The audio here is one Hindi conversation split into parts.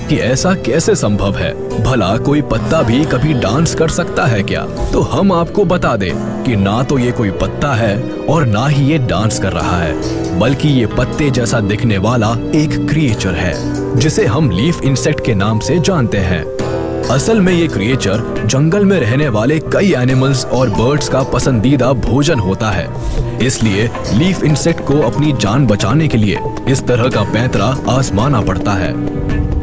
कि ऐसा कैसे संभव है, भला कोई पत्ता भी कभी डांस कर सकता है क्या? तो हम आपको बता दें कि ना तो ये कोई पत्ता है और ना ही ये डांस कर रहा है, बल्कि ये पत्ते जैसा दिखने वाला एक क्रिएचर है जिसे हम लीफ इंसेक्ट के नाम से जानते हैं। असल में ये क्रिएचर जंगल में रहने वाले कई एनिमल्स और बर्ड्स का पसंदीदा भोजन होता है। इसलिए लीफ इंसेक्ट को अपनी जान बचाने के लिए इस तरह का पैंतरा आजमाना पड़ता है।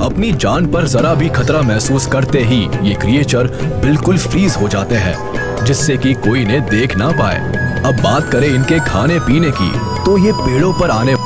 अपनी जान पर जरा भी खतरा महसूस करते ही ये क्रिएचर बिल्कुल फ्रीज हो जाते हैं, जिससे कि कोई इन्हें देख ना पाए। अब बात करें इनके खाने पीने की, तो ये पेड़ों पर आने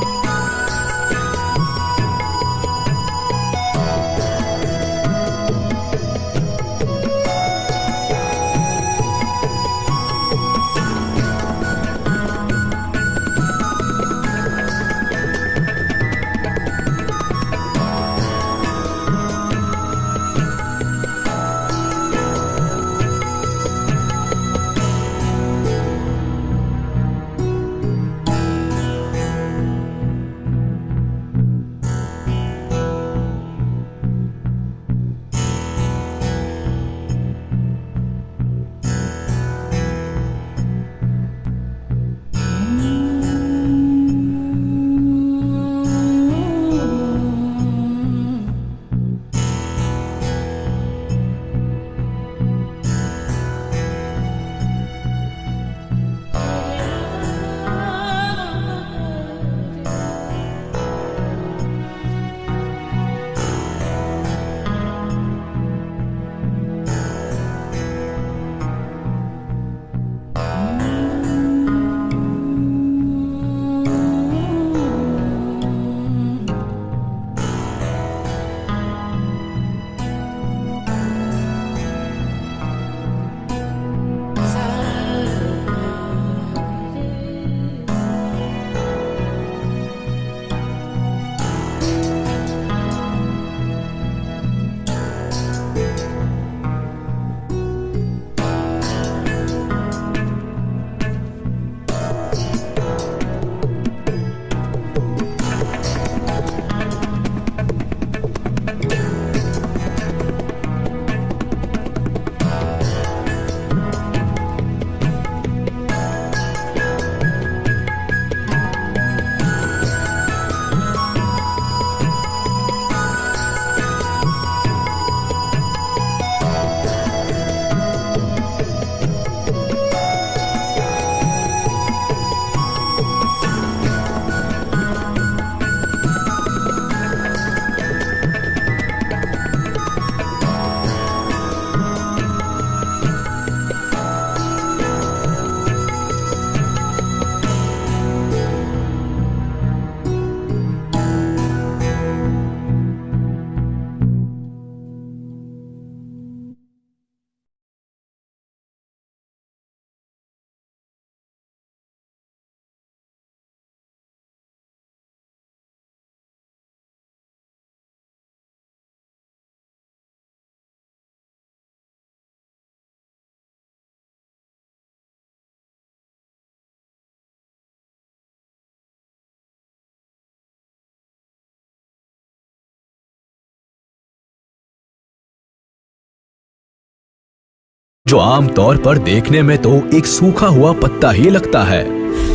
जो आमतौर पर देखने में तो एक सूखा हुआ पत्ता ही लगता है,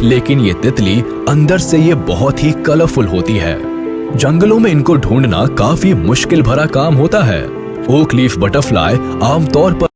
लेकिन ये तितली अंदर से ये बहुत ही कलरफुल होती है। जंगलों में इनको ढूंढना काफी मुश्किल भरा काम होता है। ओक लीफ बटरफ्लाई आमतौर पर